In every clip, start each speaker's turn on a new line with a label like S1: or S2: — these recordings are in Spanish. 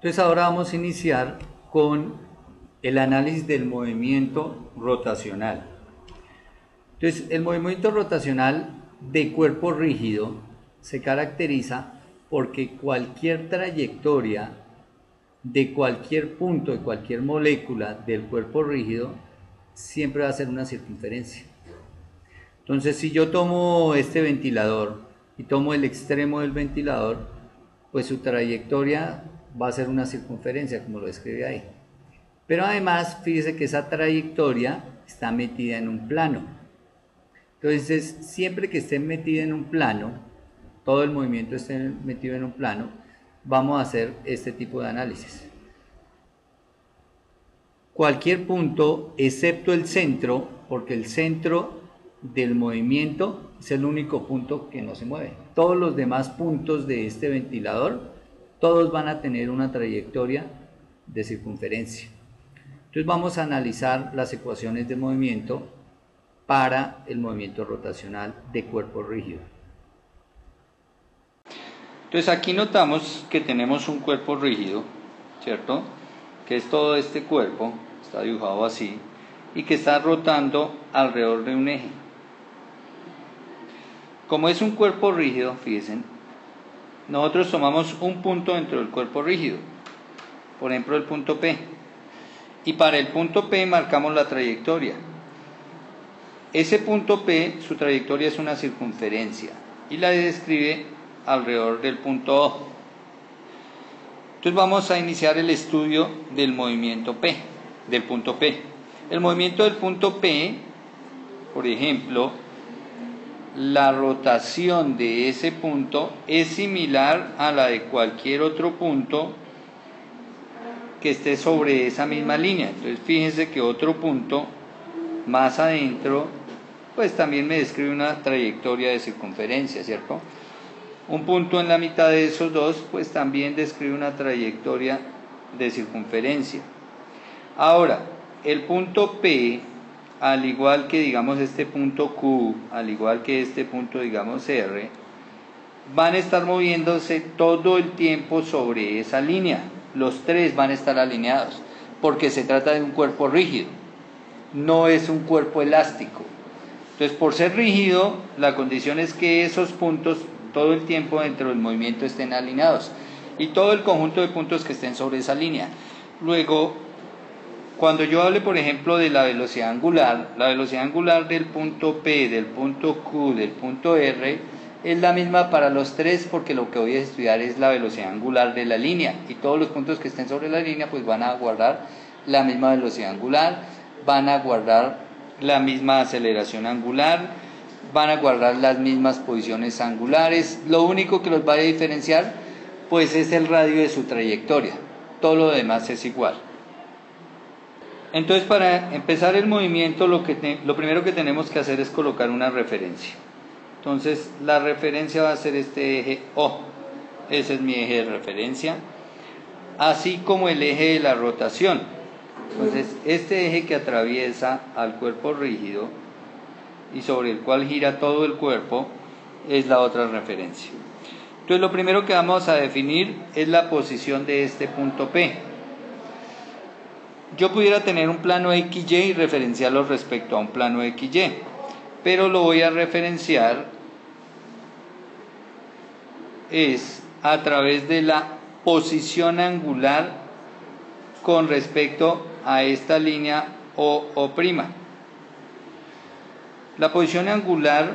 S1: Entonces ahora vamos a iniciar con el análisis del movimiento rotacional. Entonces el movimiento rotacional de cuerpo rígido se caracteriza porque cualquier trayectoria de cualquier punto, de cualquier molécula del cuerpo rígido, siempre va a ser una circunferencia. Entonces si yo tomo este ventilador y tomo el extremo del ventilador, pues su trayectoria va a ser una circunferencia, como lo describe ahí. Pero además, fíjese que esa trayectoria está metida en un plano. Entonces, siempre que esté metida en un plano, todo el movimiento esté metido en un plano, vamos a hacer este tipo de análisis. Cualquier punto, excepto el centro, porque el centro del movimiento es el único punto que no se mueve. Todos los demás puntos de este ventilador, todos van a tener una trayectoria de circunferencia. Entonces vamos a analizar las ecuaciones de movimiento para el movimiento rotacional de cuerpo rígido. Entonces aquí notamos que tenemos un cuerpo rígido, ¿cierto? Que es todo este cuerpo, está dibujado así, y que está rotando alrededor de un eje. Como es un cuerpo rígido, fíjense, nosotros tomamos un punto dentro del cuerpo rígido, por ejemplo el punto P, y para el punto P marcamos la trayectoria. Ese punto P, su trayectoria es una circunferencia y la describe alrededor del punto O. Entonces vamos a iniciar el estudio del movimiento P, del punto P. El movimiento del punto P, por ejemplo, la rotación de ese punto es similar a la de cualquier otro punto que esté sobre esa misma línea. Entonces fíjense que otro punto más adentro pues también me describe una trayectoria de circunferencia, ¿cierto? Un punto en la mitad de esos dos pues también describe una trayectoria de circunferencia. Ahora, el punto P, al igual que digamos este punto Q, al igual que este punto digamos R, van a estar moviéndose todo el tiempo sobre esa línea. Los tres van a estar alineados, porque se trata de un cuerpo rígido, no es un cuerpo elástico. Entonces, por ser rígido, la condición es que esos puntos todo el tiempo dentro del movimiento estén alineados, y todo el conjunto de puntos que estén sobre esa línea. Luego, cuando yo hable, por ejemplo, de la velocidad angular del punto P, del punto Q, del punto R, es la misma para los tres, porque lo que voy a estudiar es la velocidad angular de la línea, y todos los puntos que estén sobre la línea pues van a guardar la misma velocidad angular, van a guardar la misma aceleración angular, van a guardar las mismas posiciones angulares. Lo único que los va a diferenciar pues es el radio de su trayectoria, todo lo demás es igual. Entonces, para empezar el movimiento, lo primero que tenemos que hacer es colocar una referencia. Entonces, la referencia va a ser este eje O. Ese es mi eje de referencia, así como el eje de la rotación. Entonces, este eje que atraviesa al cuerpo rígido y sobre el cual gira todo el cuerpo es la otra referencia. Entonces, lo primero que vamos a definir es la posición de este punto P. Yo pudiera tener un plano XY y referenciarlo respecto a un plano XY, pero lo voy a referenciar es a través de la posición angular con respecto a esta línea OO'. La posición angular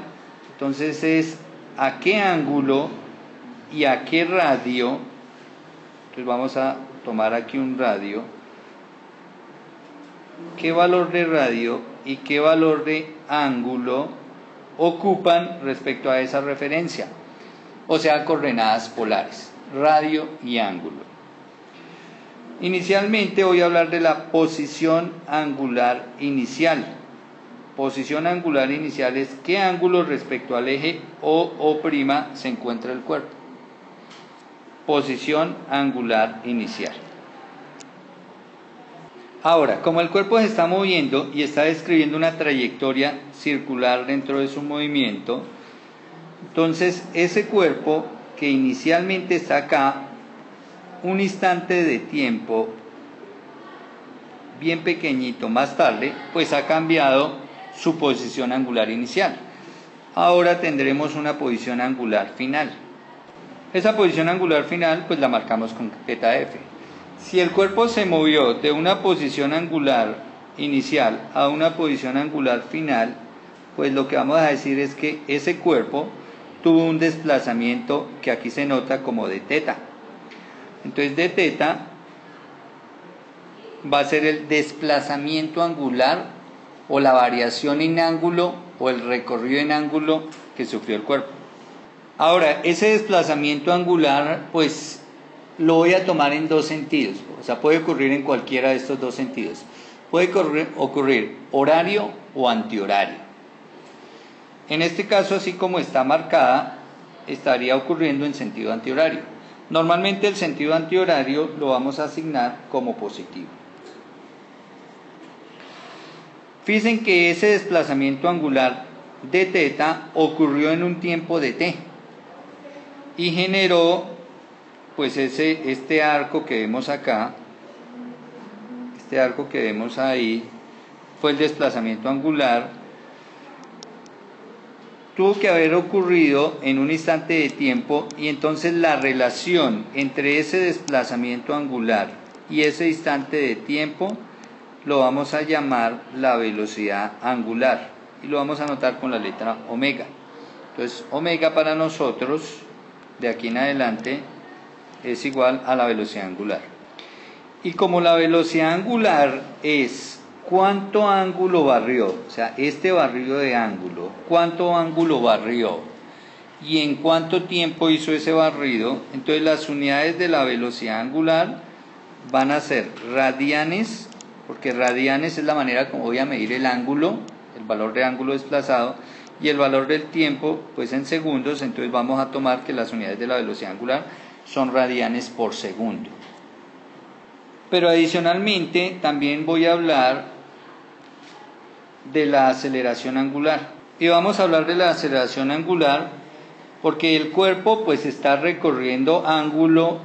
S1: entonces es a qué ángulo y a qué radio. Entonces vamos a tomar aquí un radio, qué valor de radio y qué valor de ángulo ocupan respecto a esa referencia, o sea, coordenadas polares, radio y ángulo. Inicialmente voy a hablar de la posición angular inicial. Posición angular inicial es qué ángulo respecto al eje OO' se encuentra el cuerpo. Posición angular inicial. Ahora, como el cuerpo se está moviendo y está describiendo una trayectoria circular dentro de su movimiento, entonces ese cuerpo que inicialmente está acá un instante de tiempo bien pequeñito más tarde, pues ha cambiado su posición angular inicial. Ahora tendremos una posición angular final. Esa posición angular final pues la marcamos con θ f. Si el cuerpo se movió de una posición angular inicial a una posición angular final, pues lo que vamos a decir es que ese cuerpo tuvo un desplazamiento que aquí se nota como de θ. Entonces dθ va a ser el desplazamiento angular o la variación en ángulo o el recorrido en ángulo que sufrió el cuerpo. Ahora, ese desplazamiento angular pues lo voy a tomar en dos sentidos, o sea, puede ocurrir en cualquiera de estos dos sentidos. Puede ocurrir horario o antihorario. En este caso, así como está marcada, estaría ocurriendo en sentido antihorario. Normalmente el sentido antihorario lo vamos a asignar como positivo. Fíjense que ese desplazamiento angular de θ ocurrió en un tiempo de t y generó pues este arco que vemos acá, este arco que vemos ahí fue el desplazamiento angular. Tuvo que haber ocurrido en un instante de tiempo y entonces la relación entre ese desplazamiento angular y ese instante de tiempo lo vamos a llamar la velocidad angular y lo vamos a anotar con la letra omega. Entonces omega para nosotros de aquí en adelante es igual a la velocidad angular. Y como la velocidad angular es cuánto ángulo barrió, o sea, este barrido de ángulo, cuánto ángulo barrió y en cuánto tiempo hizo ese barrido, entonces las unidades de la velocidad angular van a ser radianes, porque radianes es la manera como voy a medir el ángulo, el valor de ángulo desplazado, y el valor del tiempo pues en segundos. Entonces vamos a tomar que las unidades de la velocidad angular son radianes por segundo. Pero adicionalmente también voy a hablar de la aceleración angular. Y vamos a hablar de la aceleración angular porque el cuerpo pues está recorriendo ángulo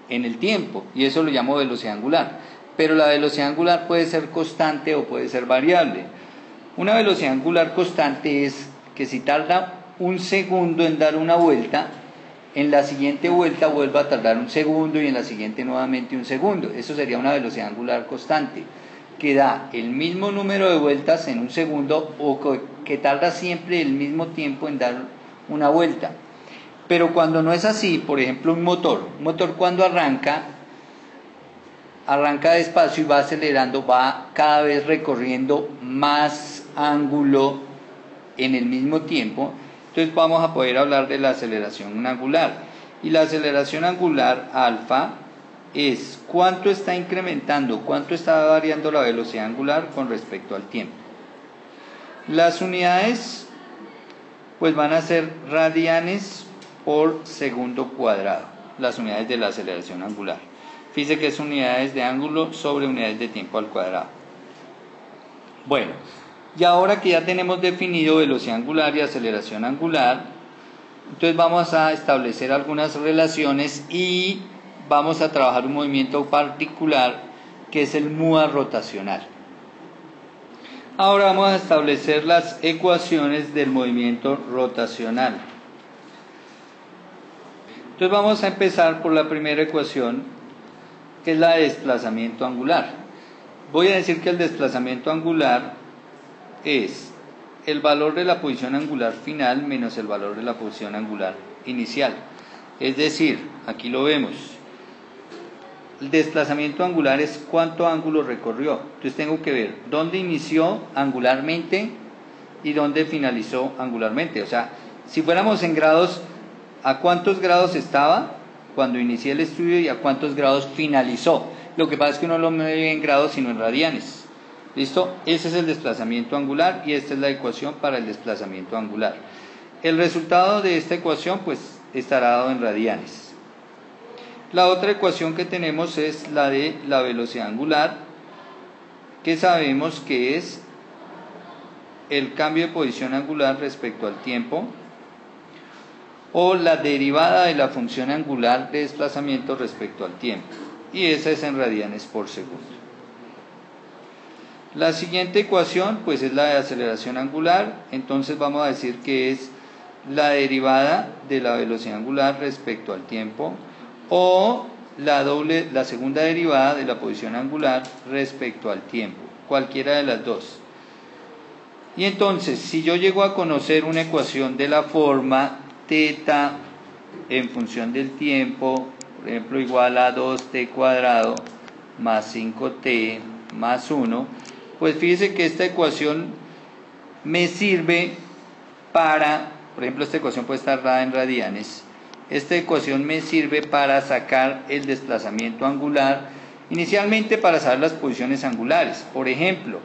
S1: en el tiempo y eso lo llamo velocidad angular. Pero la velocidad angular puede ser constante o puede ser variable. Una velocidad angular constante es que si tarda un segundo en dar una vuelta, en la siguiente vuelta vuelva a tardar un segundo y en la siguiente nuevamente un segundo. Eso sería una velocidad angular constante, que da el mismo número de vueltas en un segundo o que tarda siempre el mismo tiempo en dar una vuelta. Pero cuando no es así, por ejemplo un motor cuando arranca despacio y va acelerando, va cada vez recorriendo más ángulo en el mismo tiempo. Entonces vamos a poder hablar de la aceleración angular. Y la aceleración angular alfa es cuánto está incrementando, cuánto está variando la velocidad angular con respecto al tiempo. Las unidades pues van a ser radianes por segundo cuadrado, las unidades de la aceleración angular. Fíjense que es unidades de ángulo sobre unidades de tiempo al cuadrado. Bueno, y ahora que ya tenemos definido velocidad angular y aceleración angular, entonces vamos a establecer algunas relaciones y vamos a trabajar un movimiento particular que es el MUA rotacional. Ahora vamos a establecer las ecuaciones del movimiento rotacional. Entonces vamos a empezar por la primera ecuación, que es la de desplazamiento angular. Voy a decir que el desplazamiento angular es el valor de la posición angular final menos el valor de la posición angular inicial. Es decir, aquí lo vemos, el desplazamiento angular es cuánto ángulo recorrió. Entonces tengo que ver dónde inició angularmente y dónde finalizó angularmente. O sea, si fuéramos en grados, ¿a cuántos grados estaba cuando inicié el estudio y a cuántos grados finalizó? Lo que pasa es que uno no lo mide en grados sino en radianes. ¿Listo? Ese es el desplazamiento angular y esta es la ecuación para el desplazamiento angular. El resultado de esta ecuación pues estará dado en radianes. La otra ecuación que tenemos es la de la velocidad angular, que sabemos que es el cambio de posición angular respecto al tiempo o la derivada de la función angular de desplazamiento respecto al tiempo, y esa es en radianes por segundo. La siguiente ecuación pues es la de aceleración angular, entonces vamos a decir que es la derivada de la velocidad angular respecto al tiempo, o la segunda derivada de la posición angular respecto al tiempo, cualquiera de las dos. Y entonces, si yo llego a conocer una ecuación de la forma θ en función del tiempo, por ejemplo, igual a 2t cuadrado más 5t más 1, pues fíjese que esta ecuación me sirve para, por ejemplo, esta ecuación puede estar dada en radianes, esta ecuación me sirve para sacar el desplazamiento angular, inicialmente para saber las posiciones angulares. Por ejemplo,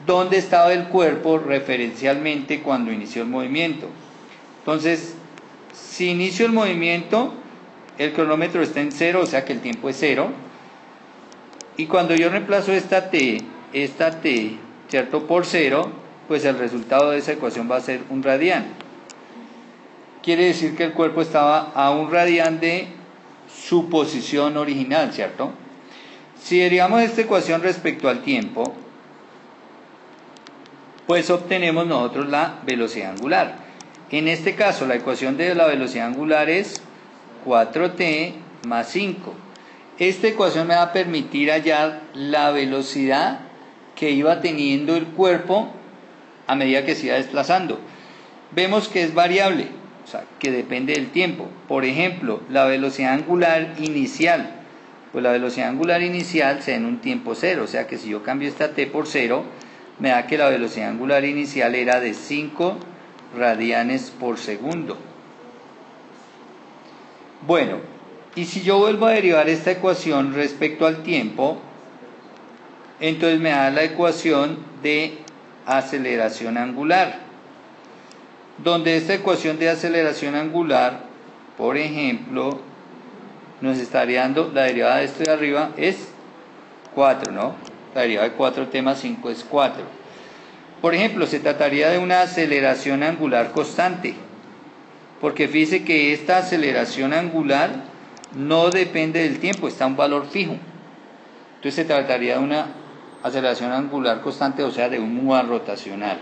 S1: ¿dónde estaba el cuerpo referencialmente cuando inició el movimiento? Entonces, si inicio el movimiento, el cronómetro está en 0, o sea que el tiempo es 0. Y cuando yo reemplazo esta t, ¿cierto?, por 0, pues el resultado de esa ecuación va a ser un radián. Quiere decir que el cuerpo estaba a un radián de su posición original, ¿cierto? Si derivamos esta ecuación respecto al tiempo, pues obtenemos nosotros la velocidad angular. En este caso, la ecuación de la velocidad angular es 4t más 5. Esta ecuación me va a permitir hallar la velocidad que iba teniendo el cuerpo a medida que se iba desplazando. Vemos que es variable, o sea, que depende del tiempo. Por ejemplo, la velocidad angular inicial. Pues la velocidad angular inicial se da en un tiempo 0, o sea que si yo cambio esta t por 0, me da que la velocidad angular inicial era de 5 radianes por segundo. Bueno, y si yo vuelvo a derivar esta ecuación respecto al tiempo, entonces me da la ecuación de aceleración angular, donde esta ecuación de aceleración angular, por ejemplo, nos estaría dando, la derivada de esto de arriba es 4, ¿no? La derivada de 4t más 5 es 4. Por ejemplo, se trataría de una aceleración angular constante, porque fíjese que esta aceleración angular no depende del tiempo, está a un valor fijo. Entonces se trataría de una aceleración angular constante, o sea, de un MUA rotacional.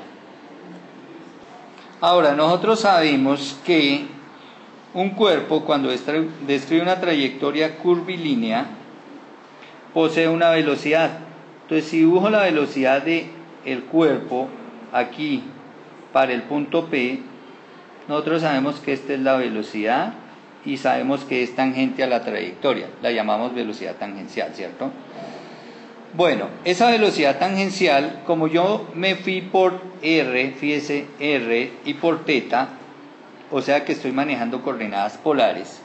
S1: Ahora, nosotros sabemos que un cuerpo, cuando describe una trayectoria curvilínea, posee una velocidad. Entonces, si dibujo la velocidad del cuerpo aquí para el punto P, nosotros sabemos que esta es la velocidad y sabemos que es tangente a la trayectoria. La llamamos velocidad tangencial, ¿cierto? Bueno, esa velocidad tangencial, como yo me fui por R, fíjese, R y por θ, o sea que estoy manejando coordenadas polares,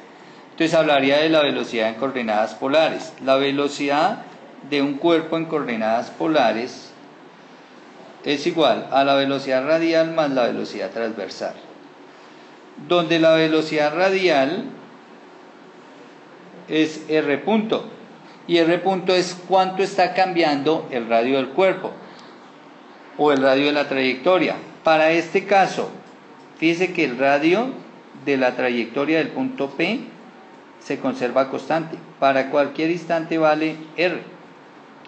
S1: entonces hablaría de la velocidad en coordenadas polares. La velocidad de un cuerpo en coordenadas polares es igual a la velocidad radial más la velocidad transversal, donde la velocidad radial es R punto, y R punto es cuánto está cambiando el radio del cuerpo o el radio de la trayectoria. Para este caso, fíjese que el radio de la trayectoria del punto P se conserva constante. Para cualquier instante vale R,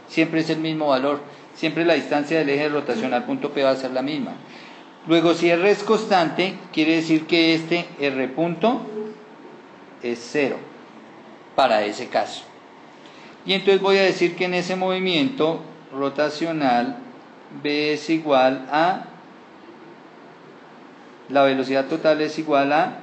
S1: siempre es el mismo valor, siempre la distancia del eje de rotación al punto P va a ser la misma. Luego, si R es constante, quiere decir que este R punto es 0 para ese caso. Y entonces voy a decir que en ese movimiento rotacional B es igual a, la velocidad total es igual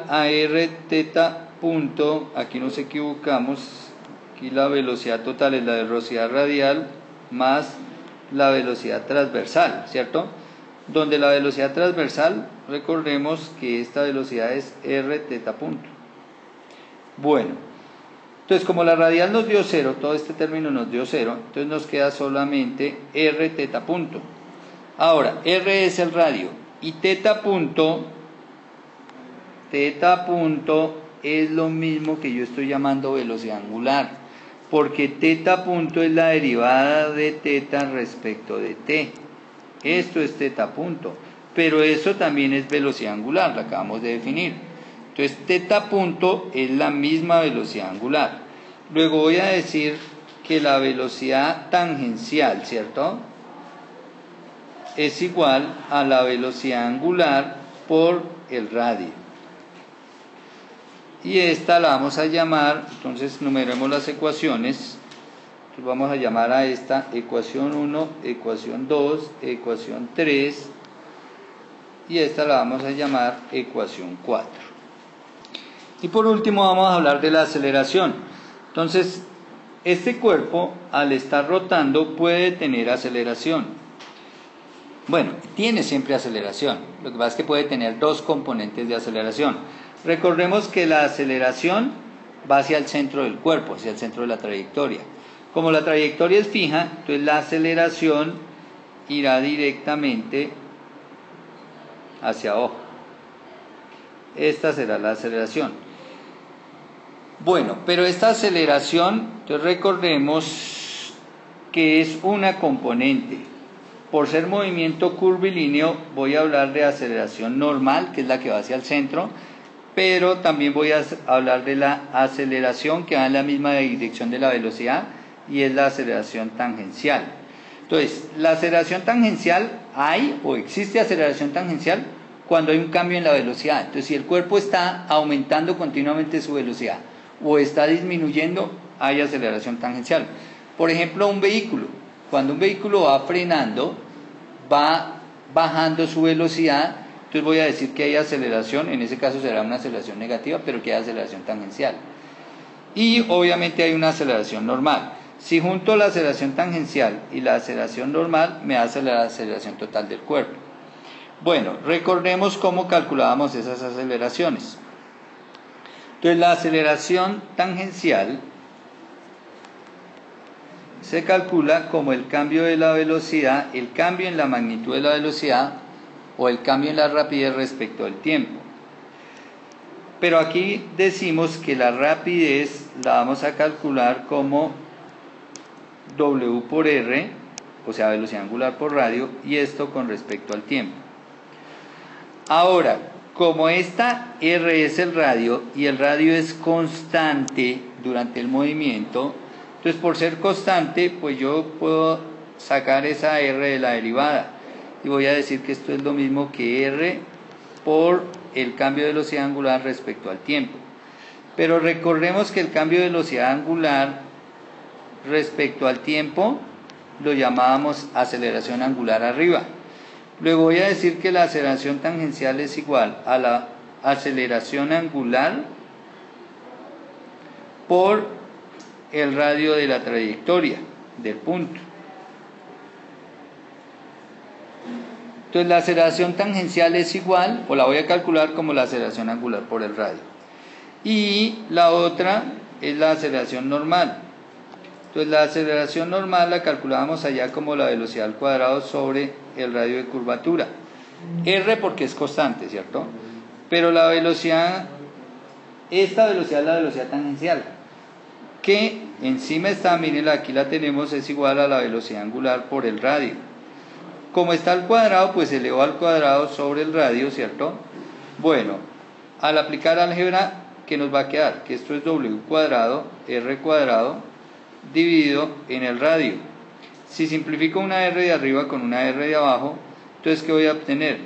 S1: a R θ punto, aquí nos equivocamos, aquí la velocidad total es la velocidad radial más la velocidad transversal, ¿cierto? Donde la velocidad transversal, recordemos que esta velocidad es R θ punto. Bueno, entonces como la radial nos dio 0, todo este término nos dio 0, entonces nos queda solamente R θ punto. Ahora, R es el radio y θ punto es lo mismo que yo estoy llamando velocidad angular, porque θ punto es la derivada de θ respecto de t. Esto es θ punto. pero eso también es velocidad angular, la acabamos de definir. Entonces teta punto es la misma velocidad angular. Luego voy a decir que la velocidad tangencial, ¿cierto?, es igual a la velocidad angular por el radio. Y esta la vamos a llamar, entonces numeremos las ecuaciones. Entonces vamos a llamar a esta ecuación 1, ecuación 2, ecuación 3, y esta la vamos a llamar ecuación 4. Y por último vamos a hablar de la aceleración. Entonces, este cuerpo al estar rotando puede tener aceleración. Bueno, tiene siempre aceleración. Lo que pasa es que puede tener dos componentes de aceleración. Recordemos que la aceleración va hacia el centro del cuerpo, hacia el centro de la trayectoria. Como la trayectoria es fija, entonces la aceleración irá directamente hacia abajo. Esta será la aceleración. Bueno, pero esta aceleración, entonces recordemos que es una componente. Por ser movimiento curvilíneo, voy a hablar de aceleración normal, que es la que va hacia el centro, pero también voy a hablar de la aceleración que va en la misma dirección de la velocidad, y es la aceleración tangencial. Entonces, la aceleración tangencial, hay o existe aceleración tangencial cuando hay un cambio en la velocidad. Entonces, si el cuerpo está aumentando continuamente su velocidad o está disminuyendo, hay aceleración tangencial. Por ejemplo, un vehículo. Cuando un vehículo va frenando, va bajando su velocidad, entonces voy a decir que hay aceleración, en ese caso será una aceleración negativa, pero que hay aceleración tangencial. Y obviamente hay una aceleración normal. Si junto la aceleración tangencial y la aceleración normal, me hace la aceleración total del cuerpo. Bueno, recordemos cómo calculábamos esas aceleraciones. Entonces la aceleración tangencial se calcula como el cambio de la velocidad, el cambio en la magnitud de la velocidad o el cambio en la rapidez respecto al tiempo. Pero aquí decimos que la rapidez la vamos a calcular como W por R, o sea, velocidad angular por radio, y esto con respecto al tiempo. Ahora, como esta R es el radio y el radio es constante durante el movimiento, entonces por ser constante, pues yo puedo sacar esa R de la derivada y voy a decir que esto es lo mismo que R por el cambio de velocidad angular respecto al tiempo. Pero recordemos que el cambio de velocidad angular respecto al tiempo lo llamábamos aceleración angular arriba. Luego voy a decir que la aceleración tangencial es igual a la aceleración angular por el radio de la trayectoria del punto. Entonces la aceleración tangencial es igual, o la voy a calcular como la aceleración angular por el radio. Y la otra es la aceleración normal. Entonces la aceleración normal la calculábamos allá como la velocidad al cuadrado sobre el radio de curvatura. R porque es constante, ¿cierto? Pero la velocidad, esta velocidad es la velocidad tangencial, que encima está, miren, aquí la tenemos, es igual a la velocidad angular por el radio. Como está al cuadrado, pues elevó al cuadrado sobre el radio, ¿cierto? Bueno, al aplicar álgebra, ¿qué nos va a quedar? Que esto es W cuadrado, R cuadrado, dividido en el radio. Si simplifico una R de arriba con una R de abajo, entonces ¿qué voy a obtener?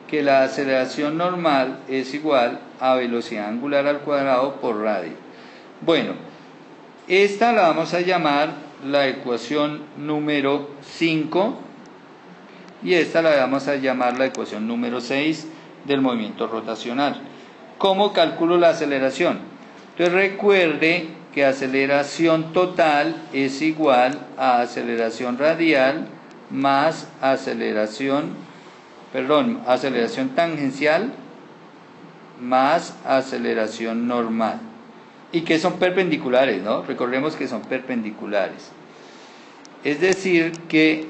S1: Que la aceleración normal es igual a velocidad angular al cuadrado por radio. Bueno, esta la vamos a llamar la ecuación número 5 y esta la vamos a llamar la ecuación número 6 del movimiento rotacional. ¿Cómo calculo la aceleración? Entonces recuerde que aceleración total es igual a aceleración radial más aceleración tangencial más aceleración normal. Y que son perpendiculares, ¿no? Recordemos que son perpendiculares. Es decir, que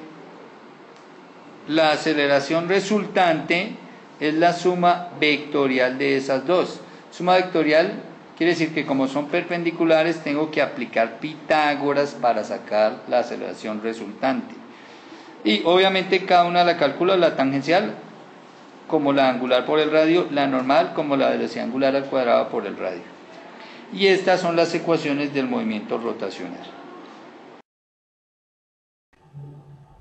S1: la aceleración resultante es la suma vectorial de esas dos. Suma vectorial quiere decir que como son perpendiculares tengo que aplicar Pitágoras para sacar la aceleración resultante. Y obviamente cada una la calculo, la tangencial como la angular por el radio, la normal como la velocidad angular al cuadrado por el radio. Y estas son las ecuaciones del movimiento rotacional.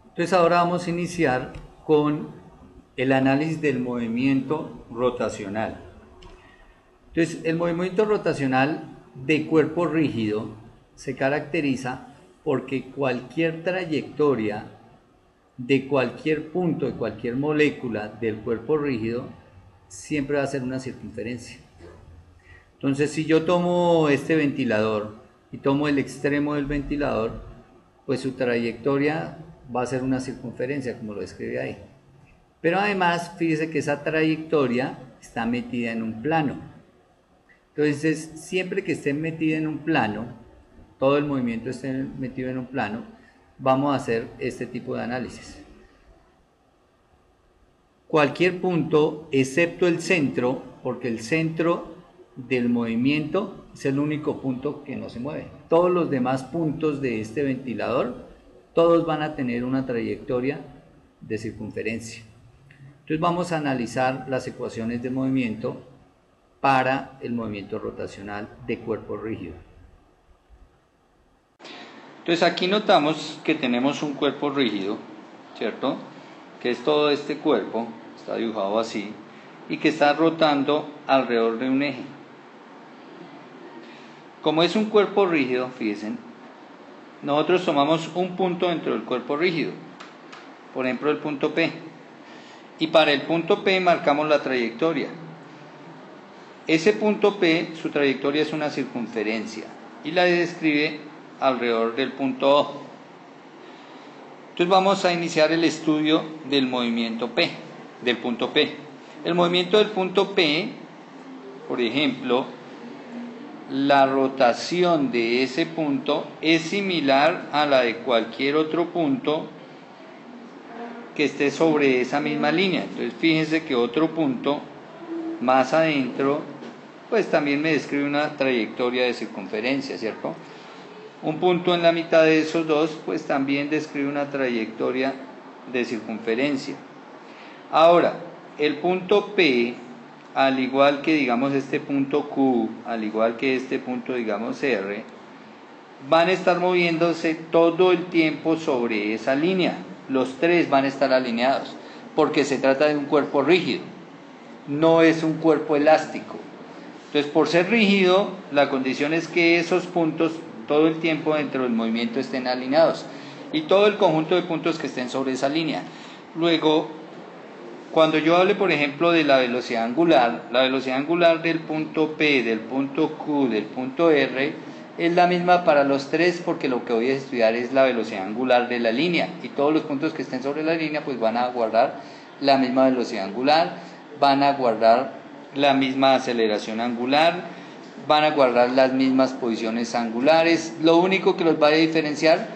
S1: Entonces ahora vamos a iniciar con el análisis del movimiento rotacional. Entonces el movimiento rotacional de cuerpo rígido se caracteriza porque cualquier trayectoria de cualquier punto, de cualquier molécula del cuerpo rígido, siempre va a ser una circunferencia. Entonces, si yo tomo este ventilador y tomo el extremo del ventilador, pues su trayectoria va a ser una circunferencia, como lo describe ahí. Pero además, fíjese que esa trayectoria está metida en un plano. Entonces, siempre que esté metida en un plano, todo el movimiento esté metido en un plano, vamos a hacer este tipo de análisis. Cualquier punto, excepto el centro, porque el centro del movimiento es el único punto que no se mueve. Todos los demás puntos de este ventilador, todos van a tener una trayectoria de circunferencia. Entonces vamos a analizar las ecuaciones de movimiento para el movimiento rotacional de cuerpo rígido. Entonces aquí notamos que tenemos un cuerpo rígido, ¿cierto? Que es todo este cuerpo, está dibujado así, y que está rotando alrededor de un eje. Como es un cuerpo rígido, fíjense, nosotros tomamos un punto dentro del cuerpo rígido, por ejemplo el punto P, y para el punto P marcamos la trayectoria. Ese punto P, su trayectoria es una circunferencia, y la describe alrededor del punto O. Entonces vamos a iniciar el estudio del movimiento P, del punto P. El movimiento del punto P, por ejemplo, la rotación de ese punto es similar a la de cualquier otro punto que esté sobre esa misma línea. Entonces fíjense que otro punto más adentro, pues también me describe una trayectoria de circunferencia, ¿cierto? Un punto en la mitad de esos dos, pues también describe una trayectoria de circunferencia. Ahora, el punto P, al igual que digamos este punto Q, al igual que este punto digamos R, van a estar moviéndose todo el tiempo sobre esa línea. Los tres van a estar alineados, porque se trata de un cuerpo rígido, no es un cuerpo elástico. Entonces, por ser rígido, la condición es que esos puntos todo el tiempo dentro del movimiento estén alineados y todo el conjunto de puntos que estén sobre esa línea. Luego, cuando yo hable por ejemplo de la velocidad angular, la velocidad angular del punto P, del punto Q, del punto R es la misma para los tres, porque lo que voy a estudiar es la velocidad angular de la línea, y todos los puntos que estén sobre la línea pues van a guardar la misma velocidad angular, van a guardar la misma aceleración angular, van a guardar las mismas posiciones angulares. Lo único que los va a diferenciar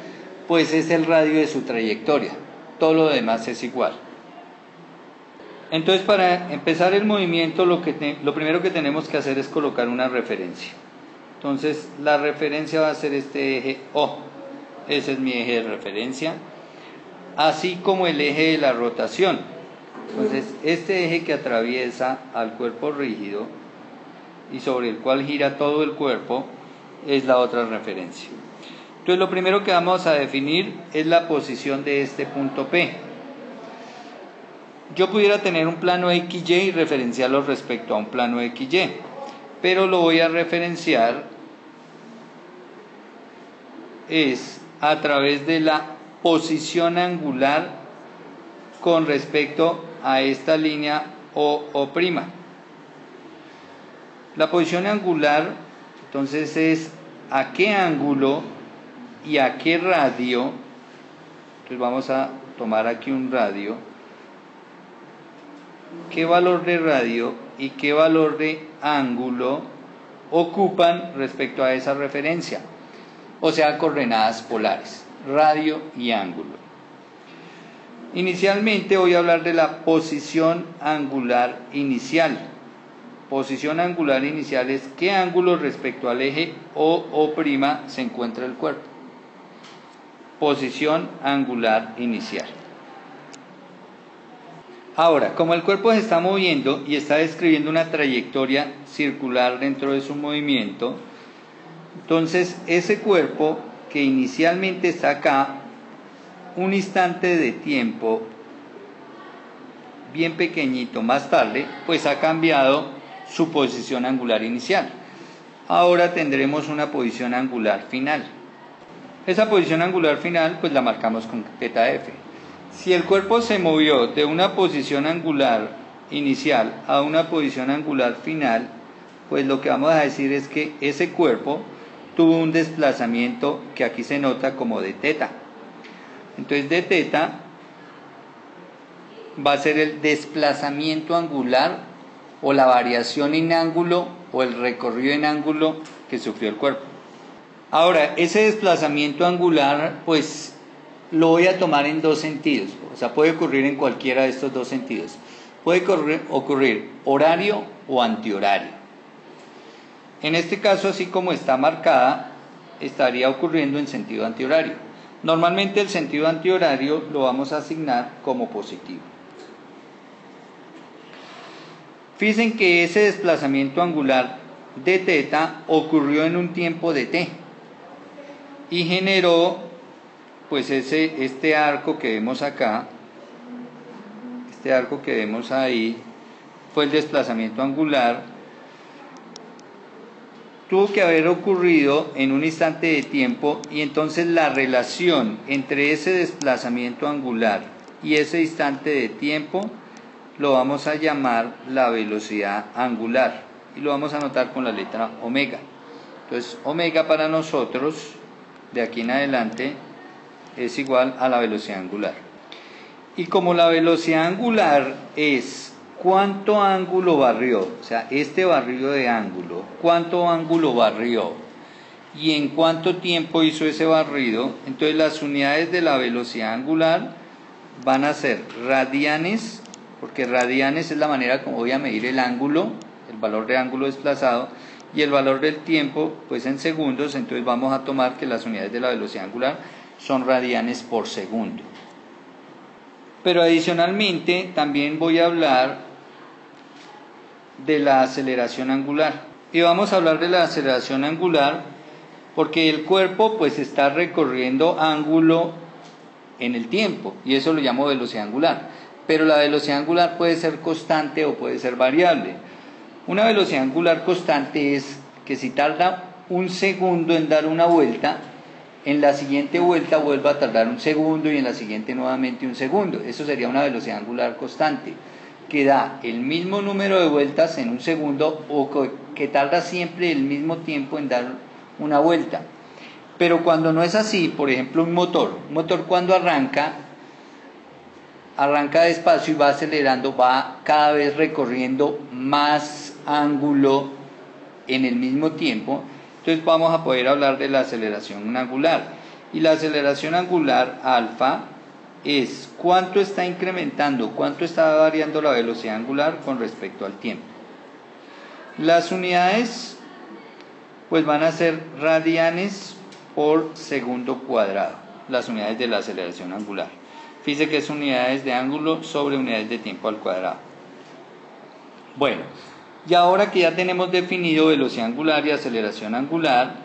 S1: pues es el radio de su trayectoria, todo lo demás es igual. Entonces, para empezar el movimiento, lo primero que tenemos que hacer es colocar una referencia. Entonces la referencia va a ser este eje O, ese es mi eje de referencia, así como el eje de la rotación. Entonces este eje que atraviesa al cuerpo rígido y sobre el cual gira todo el cuerpo es la otra referencia. Entonces lo primero que vamos a definir es la posición de este punto P. Yo pudiera tener un plano XY y referenciarlo respecto a un plano XY, pero lo voy a referenciar es a través de la posición angular con respecto a esta línea OO'. La posición angular entonces es a qué ángulo y a qué radio. Entonces vamos a tomar aquí un radio, qué valor de radio y qué valor de ángulo ocupan respecto a esa referencia, o sea, coordenadas polares, radio y ángulo. Inicialmente voy a hablar de la posición angular inicial. Posición angular inicial es qué ángulo respecto al eje OO' se encuentra el cuerpo. Posición angular inicial. Ahora, como el cuerpo se está moviendo y está describiendo una trayectoria circular dentro de su movimiento, entonces ese cuerpo que inicialmente está acá, un instante de tiempo bien pequeñito más tarde, pues ha cambiado su posición angular inicial. Ahora tendremos una posición angular final. Esa posición angular final pues la marcamos con θ f. Si el cuerpo se movió de una posición angular inicial a una posición angular final, pues lo que vamos a decir es que ese cuerpo tuvo un desplazamiento que aquí se nota como de θ. Entonces de θ va a ser el desplazamiento angular o la variación en ángulo o el recorrido en ángulo que sufrió el cuerpo. Ahora, ese desplazamiento angular pues lo voy a tomar en dos sentidos, o sea, puede ocurrir en cualquiera de estos dos sentidos. Puede ocurrir horario o antihorario. En este caso, así como está marcada, estaría ocurriendo en sentido antihorario. Normalmente el sentido antihorario lo vamos a asignar como positivo. Fíjense que ese desplazamiento angular de θ ocurrió en un tiempo de t y generó pues este arco que vemos acá, este arco que vemos ahí, fue el desplazamiento angular. Tuvo que haber ocurrido en un instante de tiempo y entonces la relación entre ese desplazamiento angular y ese instante de tiempo lo vamos a llamar la velocidad angular y lo vamos a anotar con la letra omega. Entonces omega para nosotros de aquí en adelante es igual a la velocidad angular. Y como la velocidad angular es cuánto ángulo barrió, o sea, este barrido de ángulo, cuánto ángulo barrió y en cuánto tiempo hizo ese barrido, entonces las unidades de la velocidad angular van a ser radianes, porque radianes es la manera como voy a medir el ángulo, el valor de ángulo desplazado, y el valor del tiempo pues en segundos, entonces vamos a tomar que las unidades de la velocidad angular son radianes por segundo. Pero adicionalmente también voy a hablar de la aceleración angular. Y vamos a hablar de la aceleración angular porque el cuerpo pues está recorriendo ángulo en el tiempo y eso lo llamo velocidad angular. Pero la velocidad angular puede ser constante o puede ser variable. Una velocidad angular constante es que si tarda un segundo en dar una vuelta, en la siguiente vuelta vuelva a tardar un segundo y en la siguiente nuevamente un segundo. Eso sería una velocidad angular constante, que da el mismo número de vueltas en un segundo o que tarda siempre el mismo tiempo en dar una vuelta. Pero cuando no es así, por ejemplo un motor cuando arranca despacio y va acelerando, va cada vez recorriendo más ángulo en el mismo tiempo. Entonces vamos a poder hablar de la aceleración angular. Y la aceleración angular alfa es cuánto está incrementando, cuánto está variando la velocidad angular con respecto al tiempo. Las unidades pues van a ser radianes por segundo cuadrado, las unidades de la aceleración angular. Fíjense que es unidades de ángulo sobre unidades de tiempo al cuadrado. Bueno, y ahora que ya tenemos definido velocidad angular y aceleración angular,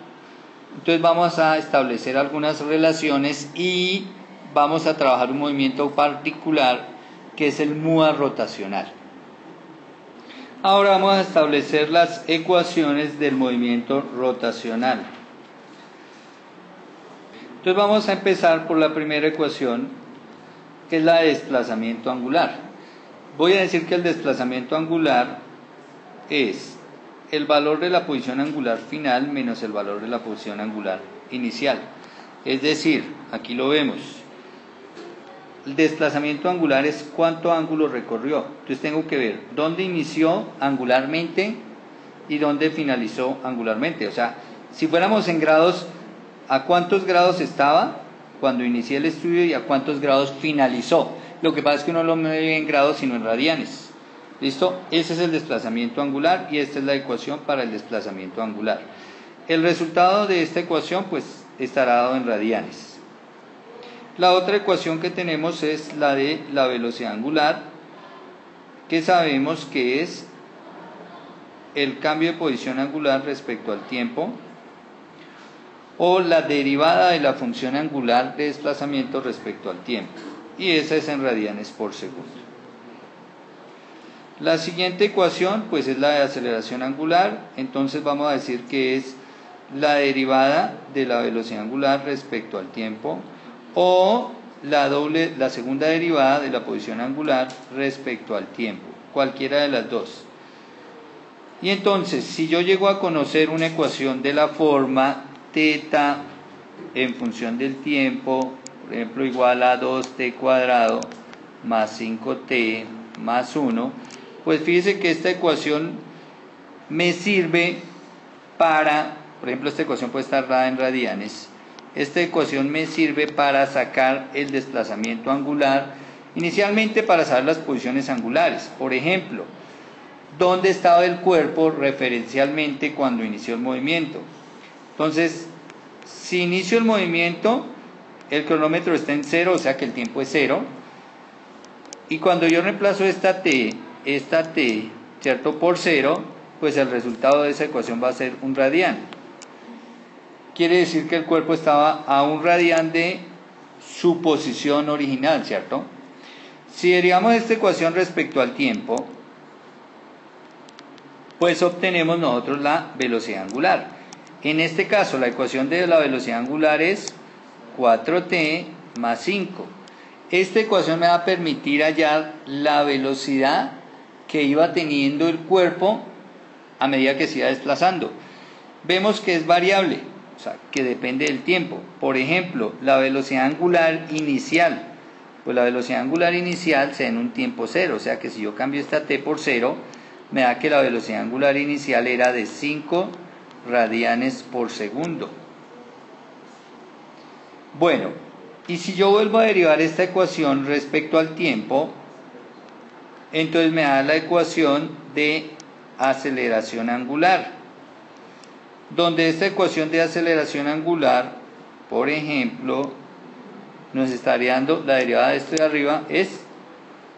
S1: entonces vamos a establecer algunas relaciones y vamos a trabajar un movimiento particular que es el MUA rotacional. Ahora vamos a establecer las ecuaciones del movimiento rotacional. Entonces vamos a empezar por la primera ecuación, que es la de desplazamiento angular. Voy a decir que el desplazamiento angular es el valor de la posición angular final menos el valor de la posición angular inicial. Es decir, aquí lo vemos, el desplazamiento angular es cuánto ángulo recorrió. Entonces tengo que ver dónde inició angularmente y dónde finalizó angularmente. O sea, si fuéramos en grados, ¿a cuántos grados estaba cuando inicié el estudio y a cuántos grados finalizó? Lo que pasa es que uno lo mide en grados sino en radianes. ¿Listo? Ese es el desplazamiento angular y esta es la ecuación para el desplazamiento angular. El resultado de esta ecuación pues estará dado en radianes. La otra ecuación que tenemos es la de la velocidad angular que sabemos que es el cambio de posición angular respecto al tiempo, o la derivada de la función angular de desplazamiento respecto al tiempo, y esa es en radianes por segundo. La siguiente ecuación pues es la de aceleración angular, entonces vamos a decir que es la derivada de la velocidad angular respecto al tiempo, o la segunda derivada de la posición angular respecto al tiempo, cualquiera de las dos. Y entonces, si yo llego a conocer una ecuación de la forma θ en función del tiempo, por ejemplo, igual a 2t cuadrado más 5t más 1, pues fíjese que esta ecuación me sirve para, por ejemplo, esta ecuación puede estar dada en radianes, esta ecuación me sirve para sacar el desplazamiento angular, inicialmente para saber las posiciones angulares. Por ejemplo, ¿dónde estaba el cuerpo referencialmente cuando inició el movimiento? Entonces, si inicio el movimiento, el cronómetro está en 0, o sea que el tiempo es 0. Y cuando yo reemplazo esta t, ¿cierto?, por 0, pues el resultado de esa ecuación va a ser un radián. Quiere decir que el cuerpo estaba a un radián de su posición original, ¿cierto? Si derivamos esta ecuación respecto al tiempo, pues obtenemos nosotros la velocidad angular. En este caso, la ecuación de la velocidad angular es 4t más 5. Esta ecuación me va a permitir hallar la velocidad que iba teniendo el cuerpo a medida que se iba desplazando. Vemos que es variable, o sea, que depende del tiempo. Por ejemplo, la velocidad angular inicial. Pues la velocidad angular inicial se da en un tiempo 0, o sea que si yo cambio esta t por 0, me da que la velocidad angular inicial era de 5 radianes por segundo. Bueno, y si yo vuelvo a derivar esta ecuación respecto al tiempo, entonces me da la ecuación de aceleración angular, donde esta ecuación de aceleración angular, por ejemplo, nos estaría dando, la derivada de esto de arriba es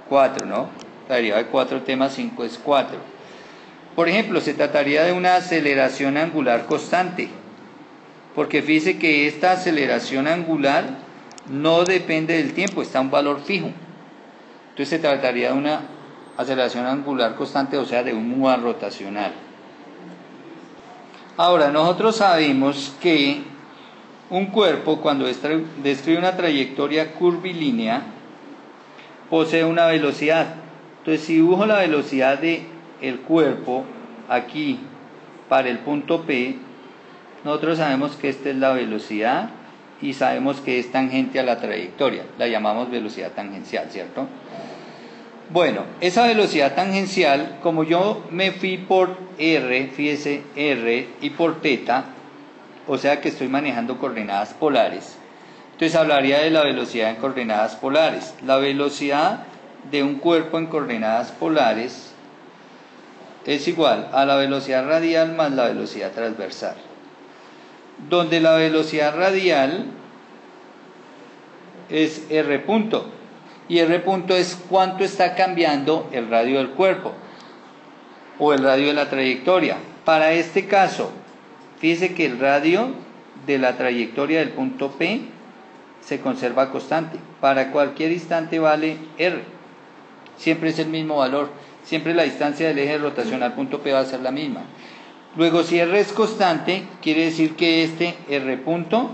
S1: 4, ¿no? La derivada de 4t más 5 es 4. Por ejemplo, se trataría de una aceleración angular constante, porque fíjese que esta aceleración angular no depende del tiempo, está a un valor fijo. Entonces se trataría de una aceleración angular constante, o sea, de un MUA rotacional. Ahora, nosotros sabemos que un cuerpo, cuando describe una trayectoria curvilínea, posee una velocidad. Entonces, si dibujo la velocidad del cuerpo aquí para el punto P, nosotros sabemos que esta es la velocidad y sabemos que es tangente a la trayectoria. La llamamos velocidad tangencial, ¿cierto? Bueno, esa velocidad tangencial, como yo me fui por R, fíjese, R y por θ, o sea que estoy manejando coordenadas polares, entonces hablaría de la velocidad en coordenadas polares. La velocidad de un cuerpo en coordenadas polares es igual a la velocidad radial más la velocidad transversal, donde la velocidad radial es r punto, y r punto es cuánto está cambiando el radio del cuerpo o el radio de la trayectoria. Para este caso, fíjese que el radio de la trayectoria del punto P se conserva constante. Para cualquier instante vale r, siempre es el mismo valor, siempre la distancia del eje de rotación al punto P va a ser la misma. Luego, si r es constante, quiere decir que este r punto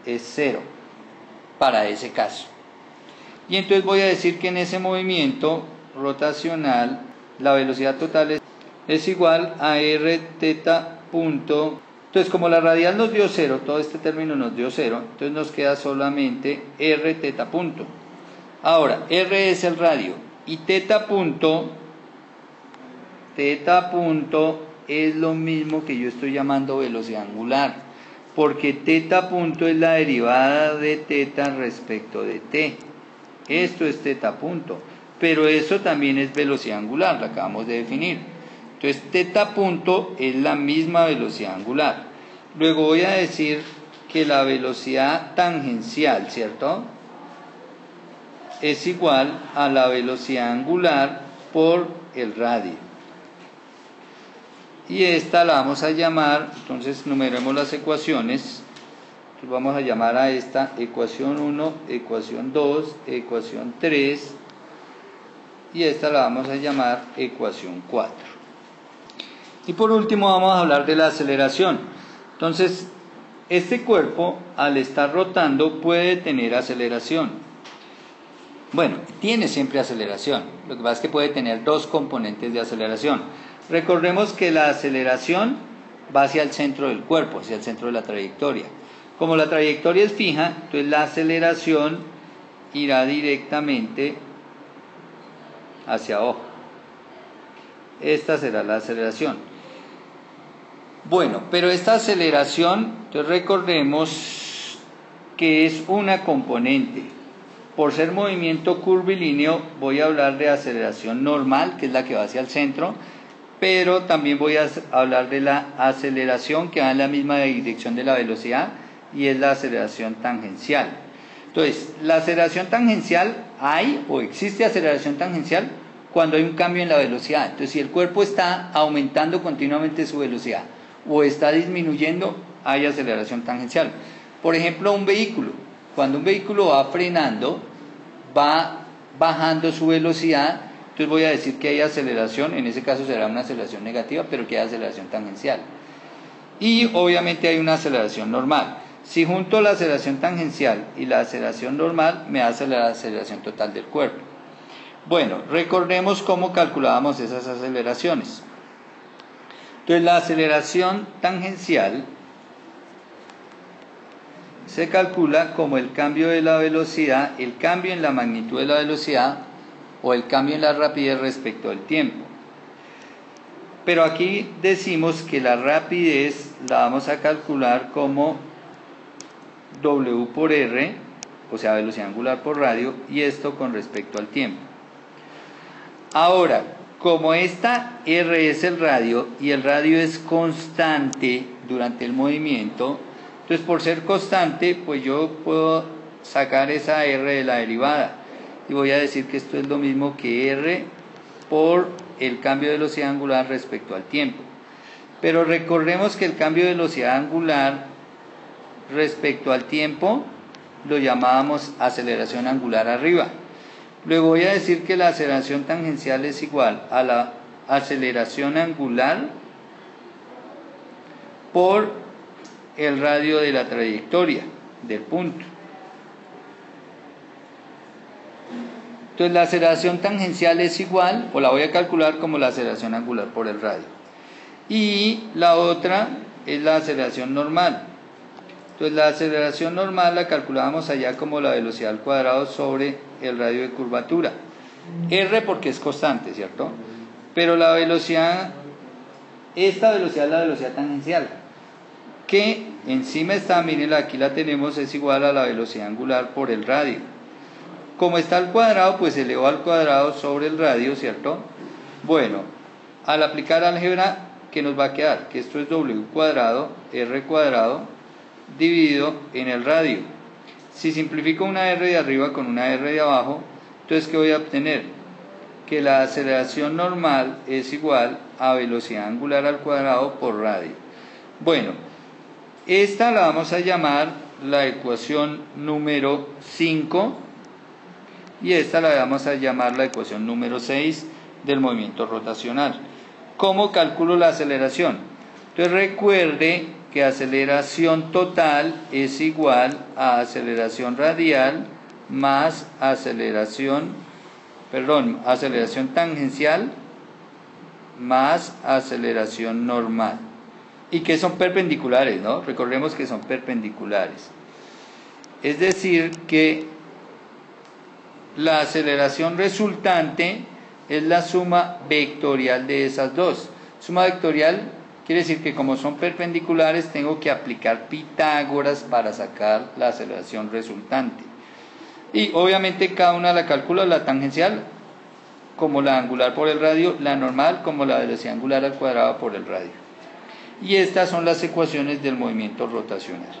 S1: es 0 para ese caso. Y entonces voy a decir que en ese movimiento rotacional la velocidad total es igual a r θ punto. Entonces, como la radial nos dio 0, todo este término nos dio 0, entonces nos queda solamente r θ punto. Ahora, r es el radio y θ punto es lo mismo que yo estoy llamando velocidad angular, porque θ punto es la derivada de θ respecto de t. Esto es θ punto, pero eso también es velocidad angular, la acabamos de definir. Entonces θ punto es la misma velocidad angular. Luego voy a decir que la velocidad tangencial, ¿cierto?, es igual a la velocidad angular por el radio. Y esta la vamos a llamar, entonces numeremos las ecuaciones. Entonces vamos a llamar a esta ecuación 1, ecuación 2, ecuación 3, y esta la vamos a llamar ecuación 4. Y por último vamos a hablar de la aceleración. Entonces, este cuerpo al estar rotando puede tener aceleración. Bueno, tiene siempre aceleración. Lo que pasa es que puede tener dos componentes de aceleración. Recordemos que la aceleración va hacia el centro del cuerpo, hacia el centro de la trayectoria. Como la trayectoria es fija, entonces la aceleración irá directamente hacia abajo. Esta será la aceleración. Bueno, pero esta aceleración, entonces recordemos que es una componente. Por ser movimiento curvilíneo, voy a hablar de aceleración normal, que es la que va hacia el centro, pero también voy a hablar de la aceleración que va en la misma dirección de la velocidad, y es la aceleración tangencial. Entonces, la aceleración tangencial, hay o existe aceleración tangencial cuando hay un cambio en la velocidad. Entonces, si el cuerpo está aumentando continuamente su velocidad o está disminuyendo, hay aceleración tangencial. Por ejemplo, un vehículo. Cuando un vehículo va frenando, va bajando su velocidad, entonces voy a decir que hay aceleración, en ese caso será una aceleración negativa, pero que hay aceleración tangencial. Y obviamente hay una aceleración normal. Si junto la aceleración tangencial y la aceleración normal, me hace la aceleración total del cuerpo. Bueno, recordemos cómo calculábamos esas aceleraciones. Entonces, la aceleración tangencial se calcula como el cambio de la velocidad, el cambio en la magnitud de la velocidad o el cambio en la rapidez respecto al tiempo. Pero aquí decimos que la rapidez la vamos a calcular como W por R, o sea, velocidad angular por radio, y esto con respecto al tiempo. Ahora, como esta R es el radio y el radio es constante durante el movimiento, entonces por ser constante, pues yo puedo sacar esa R de la derivada y voy a decir que esto es lo mismo que R por el cambio de velocidad angular respecto al tiempo. Pero recordemos que el cambio de velocidad angular respecto al tiempo lo llamábamos aceleración angular arriba. Luego voy a decir que la aceleración tangencial es igual a la aceleración angular por el radio de la trayectoria del punto. Entonces la aceleración tangencial es igual, o la voy a calcular como la aceleración angular por el radio. Y la otra es la aceleración normal. Entonces la aceleración normal la calculábamos allá como la velocidad al cuadrado sobre el radio de curvatura. R porque es constante, ¿cierto? Pero la velocidad, esta velocidad es la velocidad tangencial, que encima está, miren, aquí la tenemos, es igual a la velocidad angular por el radio. Como está al cuadrado, pues elevó al cuadrado sobre el radio, ¿cierto? Bueno, al aplicar álgebra, ¿qué nos va a quedar? Que esto es W cuadrado, R cuadrado, dividido en el radio. Si simplifico una R de arriba con una R de abajo, entonces ¿qué voy a obtener? Que la aceleración normal es igual a velocidad angular al cuadrado por radio. Bueno, esta la vamos a llamar la ecuación número 5 y esta la vamos a llamar la ecuación número 6 del movimiento rotacional. ¿Cómo calculo la aceleración? Entonces recuerde que aceleración total es igual a aceleración radial más aceleración tangencial más aceleración normal. Y que son perpendiculares, ¿no? Recordemos que son perpendiculares. Es decir, que la aceleración resultante es la suma vectorial de esas dos. Suma vectorial quiere decir que como son perpendiculares tengo que aplicar Pitágoras para sacar la aceleración resultante. Y obviamente cada una la calculo, la tangencial como la angular por el radio, la normal como la velocidad angular al cuadrado por el radio. Y estas son las ecuaciones del movimiento rotacional.